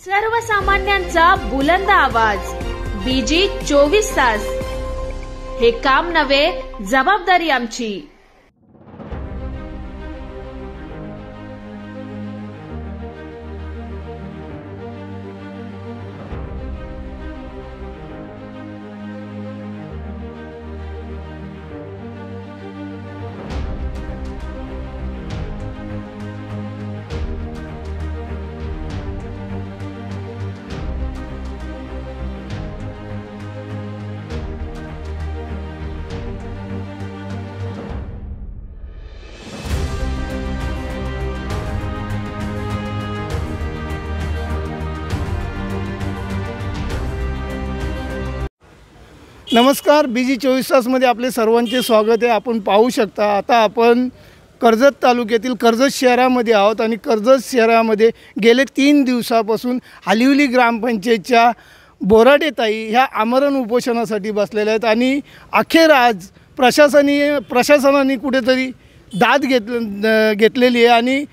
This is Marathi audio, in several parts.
सर्वसामान्यांचा बुलंद आवाज बीजी 24 तास। हे काम नव्हे, जबाबदारी आमची। नमस्कार, बीजी 24 तासमध्ये आपले सर्वांचे स्वागत आहे। आपण पाहू शकता आता आपण कर्जत तालुक्यातील कर्जत शहरामध्ये आहोत आणि कर्जत शहरामध्ये गेले 3 दिवसापासून हालिवली ग्रामपंचायतच्या बोराडेताई ह्या आमरण उपोषणासाठी बसलेल्या आहेत आणि अखेर आज प्रशासनाने कुठेतरी दाद घेतलेली आहे आणि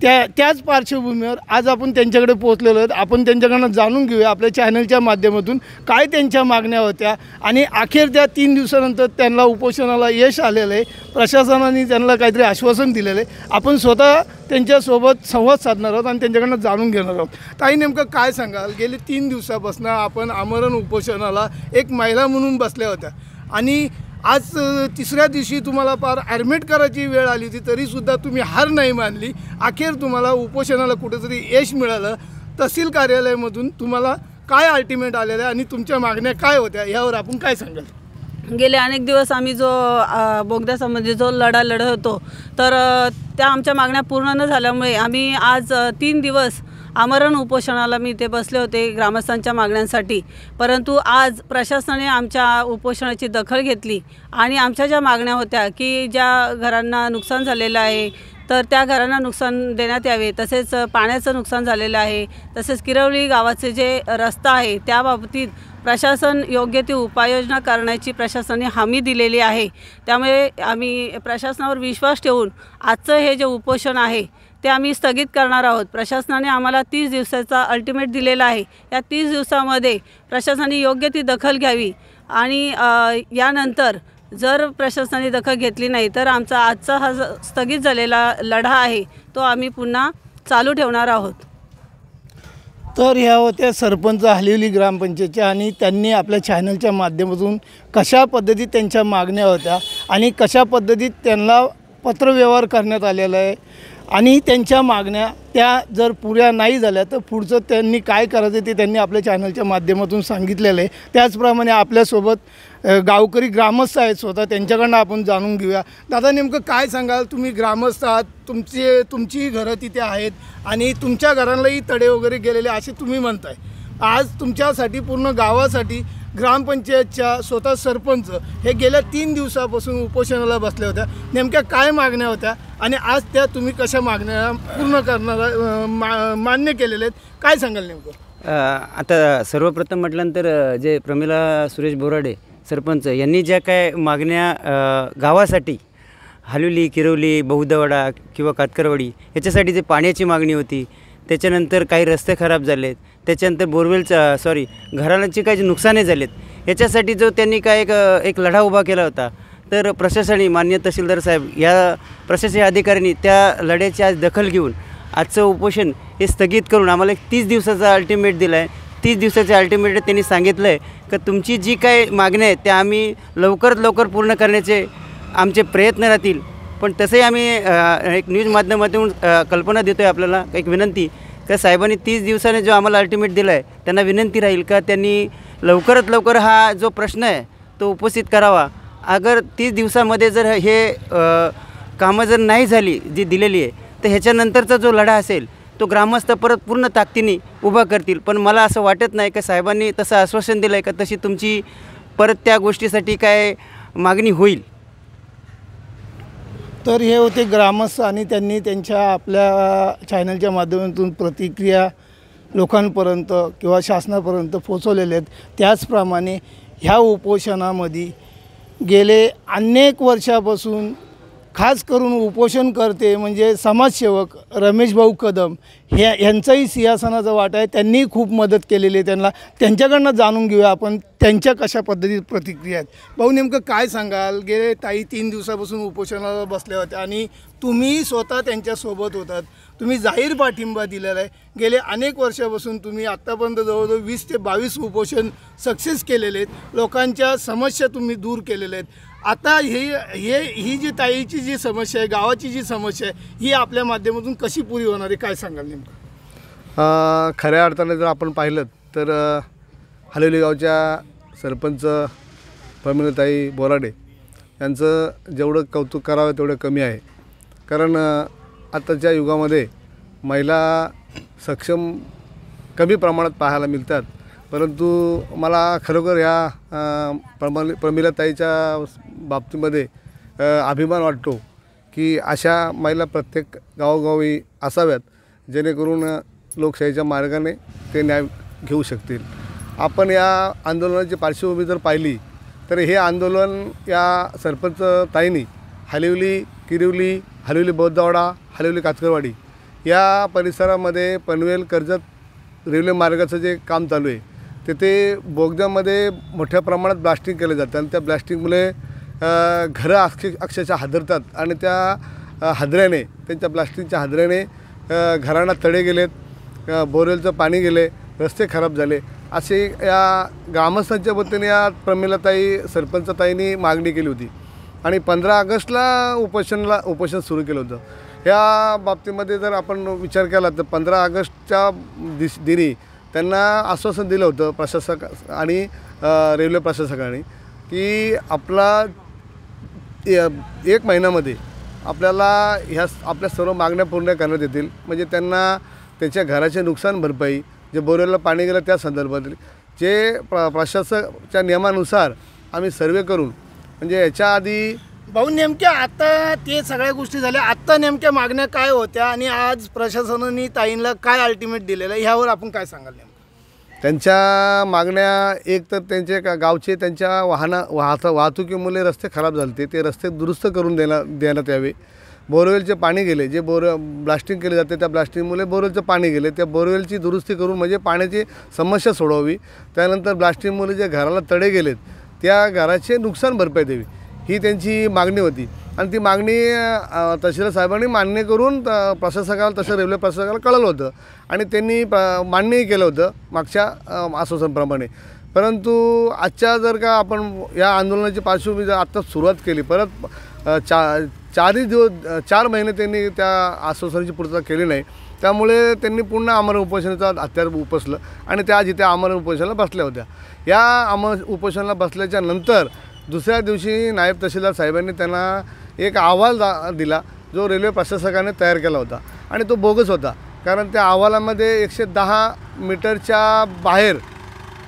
त्याच पार्श्वभूमीवर आज आपण त्यांच्याकडे पोहोचलेलो आहोत। आपण त्यांच्याकडून जाणून घेऊया आपल्या चॅनलच्या माध्यमातून काय त्यांच्या मागण्या होत्या आणि अखेर त्या 3 दिवसानंतर त्यांना उपोषणाला यश आलेलं आहे। प्रशासनाने त्यांना काहीतरी आश्वासन दिलेलं आहे। आपण स्वतः त्यांच्यासोबत संवाद साधणार आहोत आणि त्यांच्याकडून जाणून घेणार आहोत। ताई, नेमकं काय सांगाल? गेले 3 दिवसापासून आपण आमरण उपोषणाला एक महिला म्हणून बसल्या होत्या आणि आज तिसऱ्या दिवशी तुम्हाला पार ॲडमिट करायची वेळ आली होती, तरीसुद्धा तुम्ही हार नाही मानली। अखेर तुम्हाला उपोषणाला कुठेतरी यश मिळालं। तहसील कार्यालयामधून तुम्हाला काय अल्टिमेट आलेलं आहे आणि तुमच्या मागण्या काय होत्या यावर आपण काय सांगाल? गेले अनेक दिवस आम्ही जो बोगद्यासंबंधी जो लढा लढत होतो तर त्या आमच्या मागण्या पूर्ण न झाल्यामुळे आम्ही आज 3 दिवस आमरण उपोषणाला मी इथे बसले होते ग्रामस्थांच्या मागण्यांसाठी। परंतु आज प्रशासनाने आमच्या उपोषणाची दखल घेतली आणि आमच्या ज्या मागण्या होत्या की ज्या घरांना नुकसान झालेलं आहे तर त्या घरांना नुकसान देण्यात यावे, तसेच पाण्याचं नुकसान झालेलं आहे, तसेच किरवली गावाचे जे रस्ता आहे त्याबाबतीत प्रशासन योग्य ती उपाययोजना करण्याची प्रशासनाने हमी दिलेली आहे। त्यामुळे आम्ही प्रशासनावर विश्वास ठेवून आजचं हे जे उपोषण आहे ते आम्ही स्थगित करणार आहोत। प्रशासनाने आम्हाला 30 दिवसाचा अल्टिमेट दिलेला आहे। या 30 दिवसामध्ये प्रशासनाने योग्य ती दखल घ्यावी आणि यानंतर जर प्रशासनाने दखल घेतली नाही तर आमचा आजचा हा स्थगित झालेला लढा आहे तो आम्ही पुन्हा चालू ठेवणार आहोत। तर ह्या होत्या सरपंच हालिवली ग्रामपंचायतच्या आणि त्यांनी आपल्या चॅनलच्या माध्यमातून कशा पद्धतीत त्यांच्या मागण्या होत्या आणि कशा पद्धतीत त्यांना पत्रव्यवहार करण्यात आलेला आहे आणि त्यांच्या मागण्या त्या जर पुऱ्या नाही झाल्या तर पुढचं त्यांनी काय करायचं ते त्यांनी आपल्या चॅनलच्या माध्यमातून सांगितलेलं आहे। त्याचप्रमाणे आपल्यासोबत गावकरी ग्रामस्थ आहेत स्वतः, त्यांच्याकडनं आपण जाणून घेऊया। दादा, नेमकं काय सांगाल? तुम्ही ग्रामस्थ आहात, तुमची घरं तिथे आहेत आणि तुमच्या घरांनाही तडे वगैरे गेलेले असे तुम्ही म्हणताय। आज तुमच्यासाठी पूर्ण गावासाठी ग्रामपंचायतच्या स्वतः सरपंच हे गेल्या 3 दिवसापासून उपोषणाला बसल्या होत्या। नेमक्या काय मागण्या होत्या आणि आज त्या तुम्ही कशा मागण्या पूर्ण करणार मान्य केलेल्या आहेत, काय सांगाल नेमकं? आता सर्वप्रथम म्हटल्यानंतर जे प्रमिला सुरेश बोराडे सरपंच यांनी ज्या काय मागण्या गावासाठी हालिवली, किरवली, बहुदावाडा किंवा कातकरवाडी याच्यासाठी जे पाण्याची मागणी होती, त्याच्यानंतर काही रस्ते खराब झालेत, त्याच्यानंतर घरांची काही नुकसाने झालेत, याच्यासाठी जो त्यांनी काय एक लढा उभा केला होता, तर प्रशासनाने माननीय तहसीलदार साहेब या प्रशासकीय अधिकाऱ्यांनी त्या लढ्याची आज दखल घेऊन आजचं उपोषण हे स्थगित करून आम्हाला एक 30 दिवसाचा अल्टिमेट दिला आहे। 30 दिवसाच्या अल्टिमेट त्यांनी सांगितलं आहे की तुमची जी काय मागण्या आहेत त्या आम्ही लवकरात लवकर पूर्ण करण्याचे आमचे प्रयत्न राहतील। पण तसंही आम्ही एक न्यूज माध्यमातून कल्पना देतो आहे आपल्याला एक विनंती का साहेबांनी 30 दिवसाने जो आम्हाला अल्टिमेट दिला आहे त्यांना विनंती राहील का त्यांनी लवकरात लवकर हा जो प्रश्न आहे तो उपस्थित करावा। अगर 30 दिवसामध्ये जर हे कामं जर नाही झाली जी दिलेली आहे तर ह्याच्यानंतरचा जो लढा असेल तो ग्रामस्थ परत पूर्ण ताकदीने उभा करतील। पण मला असं वाटत नाही का साहेबांनी तसं आश्वासन दिलं आहे का तशी तुमची परत त्या गोष्टीसाठी काय मागणी होईल। तर हे होते ग्रामस्थ आणि त्यांनी त्यांच्या आपल्या चॅनलच्या माध्यमातून प्रतिक्रिया लोकांपर्यंत किंवा शासनापर्यंत पोहोचवलेले आहेत। त्याचप्रमाणे ह्या उपोषणामध्ये गेले अनेक वर्षापासून खास करून उपोषण करते म्हणजे समाजसेवक रमेश भाऊ कदम यांचाही सिंहासनाचा वाटा आहे. त्यांनी खूप मदत केलेली आहे त्यांना. त्यांच्याकडनं जाणून घेऊया आपण त्यांच्या कशा पद्धतीत प्रतिक्रिया आहेत. भाऊ नेमकं काय सांगाल? गेले ताई 3 दिवसापासून उपोषणाला बसल्या होत्या आणि तुम्ही स्वतः त्यांच्यासोबत होतात. तुम्ही जाहीर पाठिंबा दिलेला आहे. गेले अनेक वर्षापासून तुम्ही आत्तापर्यंत जवळजवळ 20 ते 22 उपोषण सक्सेस केलेले आहेत. लोकांच्या समस्या तुम्ही दूर केलेल्या आहेत. आता ही जी ताईची जी समस्या आहे, गावाची जी समस्या आहे, ही आपल्या माध्यमातून कशी पुरी होणार आहे, काय सांगाल नेमकं? खऱ्या अर्थाने जर आपण पाहिलं तर हलवली गावच्या सरपंच प्रमिलाताई बोराडे यांचं जेवढं कौतुक करावं तेवढं कमी आहे. कारण आताच्या युगामध्ये महिला सक्षम कमी प्रमाणात पाहायला मिळतात. परंतु मला खरोखर या प्रमिलाताईच्या बाबतीमध्ये अभिमान वाटतो की अशा महिला प्रत्येक गावोगावी असाव्यात, जेणेकरून लोकशाहीच्या मार्गाने ते न्याय घेऊ शकतील. आपण या आंदोलनाची पार्श्वभूमी जर पाहिली तर हे आंदोलन या सरपंच ताईंनी हलिवली, किरिवली, हलिवली बौद्धवाडा, हलिवली कातकरवाडी या परिसरामध्ये पनवेल कर्जत रेल्वे मार्गाचं जे काम चालू आहे तिथे बोगद्यामध्ये मोठ्या प्रमाणात ब्लास्टिंग केलं जातं आणि त्या ब्लास्टिंगमुळे घरं अक्षरशः हादरतात आणि त्या हादऱ्याने, त्यांच्या ब्लास्टिंगच्या हादऱ्याने घरांना तडे गेलेत, बोरवेलचं पाणी गेले, रस्ते खराब झाले. असे या ग्रामस्थांच्या वतीने या प्रमिलाताई सरपंचताईंनी मागणी केली होती आणि 15 ऑगस्टला उपोषण सुरू केलं होतं. या बाबतीमध्ये जर आपण विचार केला तर 15 ऑगस्टच्या दिनी त्यांना आश्वासन दिलं होतं प्रशासक आणि रेल्वे प्रशासकाने की आपला 1 महिन्यामध्ये आपल्याला आपल्या सर्व मागण्या पूर्ण करण्यात येतील. म्हणजे त्यांना त्यांच्या घराचे नुकसान भरपाई, जे बोरवेलला पाणी गेलं त्या संदर्भातील जे प्रशासकाच्या नियमानुसार आम्ही सर्वे करून, म्हणजे याच्या आधी भाऊ नेमक्या आता ते सगळ्या गोष्टी झाल्या, आत्ता नेमक्या मागण्या काय होत्या आणि आज प्रशासनाने ताईंना काय अल्टिमेट दिलेलं आहे ह्यावर आपण काय सांगाल? त्यांच्या मागण्या एक तर त्यांचे गावचे त्यांच्या वाहतुकीमुळे रस्ते खराब झाले, ते रस्ते दुरुस्त करून देण्यात यावे. बोरवेलचे पाणी गेले, जे ब्लास्टिंग केले जाते त्या ब्लास्टिंगमुळे बोरवेलचं पाणी गेले, त्या बोरवेलची दुरुस्ती करून म्हणजे पाण्याची समस्या सोडवावी. त्यानंतर ब्लास्टिंगमुळे जे घराला तडे गेलेत त्या घराचे नुकसान भरपाई द्यावी, ही त्यांची मागणी होती. आणि ती मागणी तहसीलदार साहेबांनी मान्य करून प्रशासकाला, तसं रेल्वे प्रशासकाला कळवलं होतं आणि त्यांनी मान्यही केलं होतं मागच्या आश्वासनाप्रमाणे. परंतु आजच्या जर का आपण या आंदोलनाची पार्श्वभूमी जर आत्ता सुरुवात केली, परत 4 महिने त्यांनी त्या आश्वासनाची पूर्तता केली नाही, त्यामुळे त्यांनी पुन्हा आमरण उपोषणाचा हत्यार उपसलं आणि त्या जिथे आमरण उपोषणाला बसल्या होत्या. या आमरण उपोषणाला बसल्याच्या नंतर दुसऱ्या दिवशी नायब तहसीलदार साहेबांनी त्यांना एक अहवाल दिला जो रेल्वे प्रशासकाने तयार केला होता आणि तो बोगस होता. कारण त्या अहवालामध्ये 110 मीटरच्या बाहेर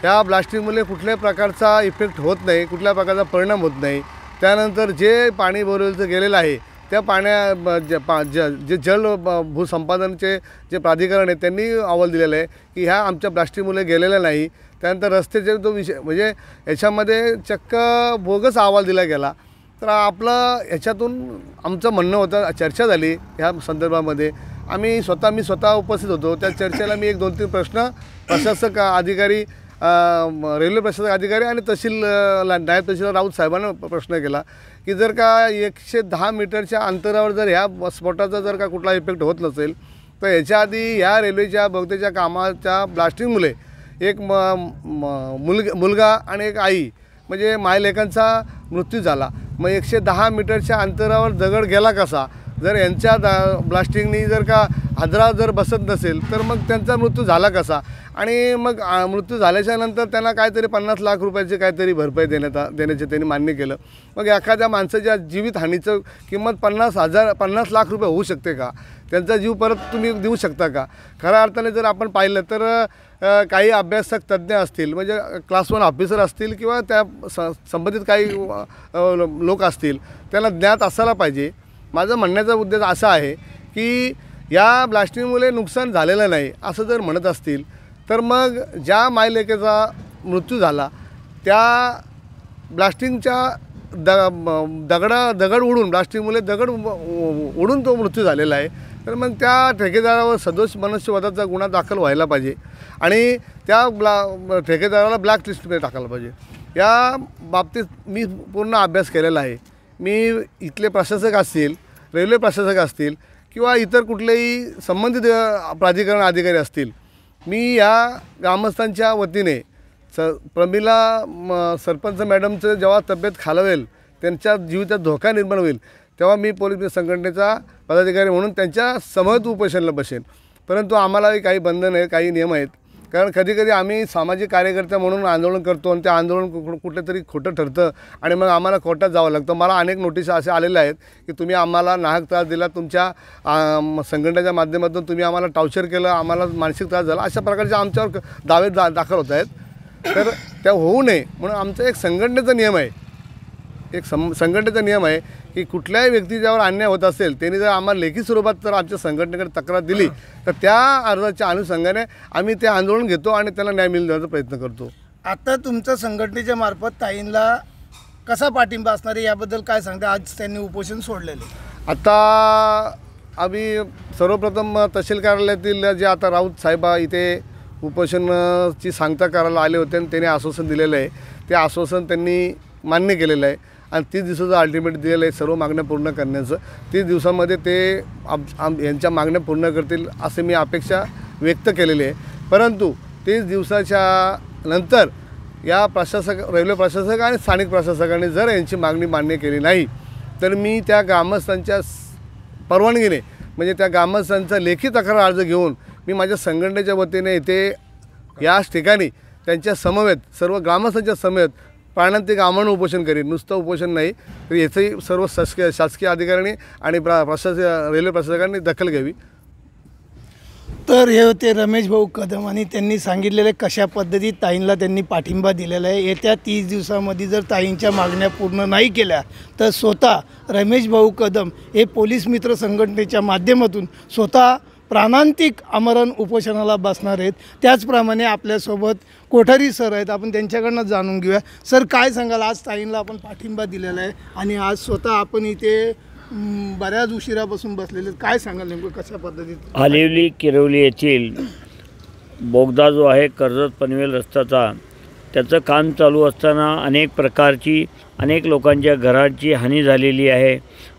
ह्या ब्लास्टिंगमुळे कुठल्याही प्रकारचा इफेक्ट होत नाही, कुठल्या प्रकारचा परिणाम होत नाही. त्यानंतर जे पाणी बोरवेलचं गेलेलं आहे त्या जे जल भूसंपादनचे जे प्राधिकरण आहे त्यांनी अहवाल दिलेला आहे की ह्या आमच्या ब्लास्टिंगमुळे गेलेल्या नाही. त्यानंतर रस्त्याचे तो विषय म्हणजे याच्यामध्ये चक्क बोगस अहवाल दिला गेला. तर आपलं ह्याच्यातून आमचं म्हणणं होतं, चर्चा झाली ह्या संदर्भामध्ये. मी स्वतः उपस्थित होतो. त्या चर्चेला मी 1-2-3 प्रश्न प्रशासक अधिकारी, रेल्वे प्रशासक अधिकारी आणि नायब तहसीलदार राऊत साहेबांना प्रश्न केला की जर का 110 मीटरच्या अंतरावर जर ह्या स्फोटाचा जर का कुठला इफेक्ट होत नसेल तर याच्या आधी ह्या रेल्वेच्या बोगद्याच्या कामाच्या ब्लास्टिंगमुळे एक मुलगा आणि एक आई म्हणजे मायलेकांचा मृत्यू झाला. मग 110 मीटरच्या अंतरावर दगड गेला कसा? जर यांच्या ब्लास्टिंगनी जर का हादरा जर बसत नसेल तर मग त्यांचा मृत्यू झाला कसा? आणि मग मृत्यू झाल्याच्या नंतर त्यांना काहीतरी 50 लाख रुपयाची काहीतरी भरपाई देण्याचे त्यांनी मान्य केलं. मग एखाद्या माणसाच्या जीवितहानीचं किंमत 50 लाख रुपये होऊ शकते का? त्यांचा जीव परत तुम्ही देऊ शकता का? खऱ्या अर्थाने जर आपण पाहिलं तर काही अभ्यासक तज्ज्ञ असतील, म्हणजे क्लास 1 ऑफिसर असतील किंवा त्या संबंधित काही लोक असतील, त्यांना ज्ञात असायला पाहिजे. माझं म्हणण्याचा उद्देश असा आहे की या ब्लास्टिंगमुळे नुकसान झालेलं नाही असं जर म्हणत असतील तर मग ज्या मायलेकीचा मृत्यू झाला त्या ब्लास्टिंगच्या दगड उडून ब्लास्टिंगमुळे दगड उडून तो मृत्यू झालेला आहे. तर मग त्या ठेकेदारावर सदोष मनुष्यवधाचा गुन्हा दाखल व्हायला पाहिजे आणि त्या ठेकेदाराला ब्लॅकलिस्टमध्ये टाकायला पाहिजे. या बाबतीत मी पूर्ण अभ्यास केलेला आहे. मी इथले प्रशासक असतील, रेल्वे प्रशासक असतील किंवा इतर कुठलेही संबंधित प्राधिकरण अधिकारी असतील, मी या ग्रामस्थांच्या वतीने प्रमिला सरपंच मॅडमचं जेव्हा तब्येत खालवेल, त्यांच्या जीवितात धोका निर्माण होईल, तेव्हा मी पोलीस संघटनेचा पदाधिकारी म्हणून त्यांच्या समवेत उपोषणाला बसेन. परंतु आम्हालाही काही बंधन आहेत, काही नियम आहेत. कारण कधीकधी आम्ही सामाजिक कार्यकर्ते म्हणून आंदोलन करतो आणि ते आंदोलन कुठेतरी खोटं ठरतं आणि मग आम्हाला कोर्टात जावं लागतं. मला अनेक नोटीस असे आलेले आहेत की तुम्ही आम्हाला नाहक त्रास दिला, तुमच्या संघटनेच्या माध्यमातून तुम्ही आम्हाला टॉर्चर केलं, आम्हाला मानसिक त्रास झाला, अशा प्रकारचे आमच्यावर दावे दाखल होत आहेत. तर त्या होऊ नये म्हणून आमचा एक संघटनेचा नियम आहे, संघटनेचा नियम आहे की कुठल्याही व्यक्तीच्यावर अन्याय होत असेल त्यांनी जर आम्हाला लेखी स्वरूपात जर आमच्या संघटनेकडे तक्रार दिली तर त्या अर्जाच्या अनुषंगाने आम्ही ते आंदोलन घेतो आणि त्याला न्याय मिळून देण्याचा प्रयत्न करतो. आता तुमच्या संघटनेच्या मार्फत ताईंना कसा पाठिंबा असणार आहे याबद्दल काय सांगता? आज त्यांनी उपोषण सोडलेले. आता आम्ही सर्वप्रथम तहसील कार्यालयातील जे आता राऊत साहेब इथे उपोषणाची सांगता करायला आले होते आणि त्यांनी आश्वासन दिलेलं आहे, ते आश्वासन त्यांनी मान्य केलेलं आहे आणि 30 दिवसाचं अल्टिमेट दिलेलं आहे सर्व मागण्या पूर्ण करण्याचं. 30 दिवसामध्ये ते यांच्या मागण्या पूर्ण करतील असे मी अपेक्षा व्यक्त केलेली आहे. परंतु 30 दिवसाच्या नंतर या रेल्वे प्रशासक आणि स्थानिक प्रशासकाने जर यांची मागणी मान्य केली नाही तर मी त्या ग्रामस्थांच्या परवानगीने म्हणजे त्या ग्रामस्थांचा लेखी तक्रार अर्ज घेऊन मी माझ्या संघटनेच्या वतीने इथे याच ठिकाणी त्यांच्या समवेत सर्व ग्रामस्थांच्या समवेत प्राणांतिक आमरण उपोषण करीन. नुसतं उपोषण नाही तर याचंही सर्व शासकीय अधिकाऱ्यांनी आणि रेल्वे प्रशासकांनी दखल घ्यावी. तर हे होते रमेश भाऊ कदम आणि त्यांनी सांगितलेले कशा पद्धतीत ताईंना त्यांनी पाठिंबा दिलेला आहे. येत्या 30 दिवसामध्ये जर ताईंच्या मागण्या पूर्ण नाही केल्या तर स्वतः रमेश भाऊ कदम हे पोलीस मित्र संघटनेच्या माध्यमातून स्वतः प्राणांतिक आमरण उपोषणाला बसणार आहेत. त्याचप्रमाणे आपल्यासोबत कोठारी सर आहेत, आपण त्यांच्याकडनं जाणून घेऊया. सर काय सांगाल? आज ताईंना आपण पाठिंबा दिलेला आहे आणि आज स्वतः आपण इथे बऱ्याच उशिरापासून बसलेले, काय सांगाल नेमकं कशा पद्धतीत? हालिवली किरवली येथील बोगदा जो आहे कर्जत पनवेल रस्त्याचा, त्याचं काम चालू असताना अनेक लोकांच्या घरांची हानी झालेली आहे.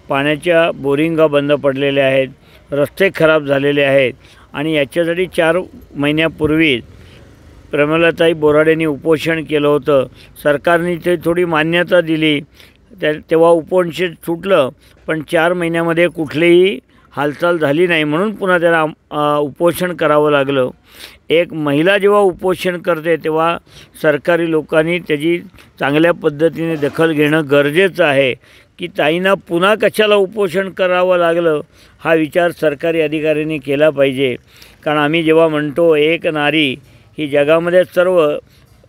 पाण्याच्या बोरिंगा बंद पडलेल्या आहेत, रस्ते खराब झालेले आहेत आणि याच्यासाठी 4 महिन्यापूर्वी प्रमिलाताई बोराडेंनी उपोषण केलं होतं. सरकारने ते थोडी मान्यता दिली, तेव्हा उपोषण सुटलं, पण 4 महिन्यामध्ये कुठलीही हालचाल झाली नाही म्हणून पुन्हा त्याला उपोषण करावं लागलं. एक महिला जेव्हा उपोषण करते तेव्हा सरकारी लोकांनी त्याची चांगल्या पद्धतीने दखल घेणं गरजेचं आहे की ताईंना पुन्हा कशाला उपोषण करावं लागलं हा विचार सरकारी अधिकाऱ्यांनी केला पाहिजे. कारण आम्ही जेव्हा म्हणतो एक नारी ही जगामध्ये सर्व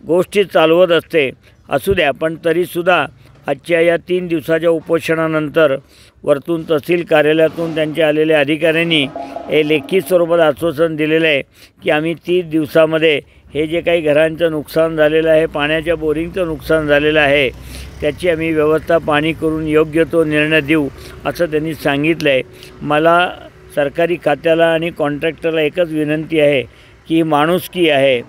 गोष्टी चालवत असते, असू द्या, पण तरीसुद्धा आजच्या या 3 दिवसाच्या उपोषणानंतर वरतून तहसील कार्यालयातून त्यांच्या आलेल्या अधिकाऱ्यांनी हे लेखी स्वरूपात आश्वासन दिलेलं आहे की आम्ही 30 दिवसामध्ये हे जे काही घरांचं नुकसान झालेलं आहे, पाण्याच्या बोरिंगचं नुकसान झालेलं आहे, त्याची आम्ही व्यवस्था पाणी करून योग्य तो निर्णय देऊ असं त्यांनी सांगितलं आहे. मला सरकारी खात्याला आणि कॉन्ट्रॅक्टरला एकच विनंती आहे की ही माणुसकी आहे.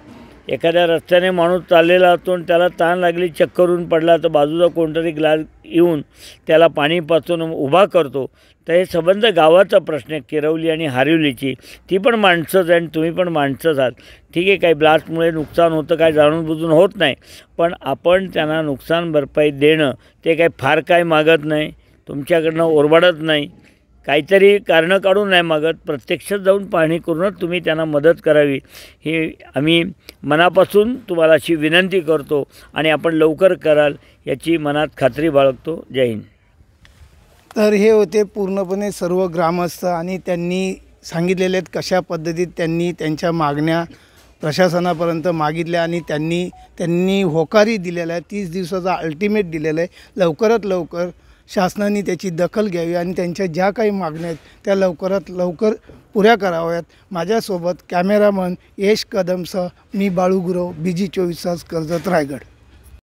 एखाद्या रस्त्याने माणूस चाललेला असतो आणि त्याला ताण लागली, चक्करून पडला, तर बाजूचा कोणतरी ग्लास येऊन त्याला पाणी पाचून उभा करतो. तर हे संबंध गावाचा प्रश्न आहे, किरवली आणि हारिवलीची. ती पण माणसंच आहे आणि तुम्ही पण माणसंच आहात. ठीक आहे, काही ब्लास्टमुळे नुकसान होतं, काय जाणून बुजून होत नाही, पण आपण त्यांना नुकसान भरपाई देणं ते काही फार काय मागत नाही, तुमच्याकडनं ओरबाडत नाही, काहीतरी कारणं काढून नाही मागत, प्रत्यक्षात जाऊन पाहणी करूनच तुम्ही त्यांना मदत करावी ही आम्ही मनापासून तुम्हाला अशी विनंती करतो आणि आपण लवकर कराल याची मनात खात्री बाळगतो. जय हिंद. तर हे होते पूर्णपणे सर्व ग्रामस्थ आणि त्यांनी सांगितलेले आहेत कशा पद्धतीत त्यांनी त्यांच्या मागण्या प्रशासनापर्यंत मागितल्या आणि त्यांनी होकारी दिलेला आहे. 30 दिवसाचा अल्टिमेट दिलेला आहे. लवकरात लवकर शासनाने त्याची दखल घ्यावी आणि त्यांच्या ज्या काही मागण्या आहेत त्या लवकरात लवकर पुऱ्या कराव्यात. माझ्यासोबत कॅमेरामन यश कदमसह मी बाळू गुरव, BG 24 तास, कर्जत, रायगड.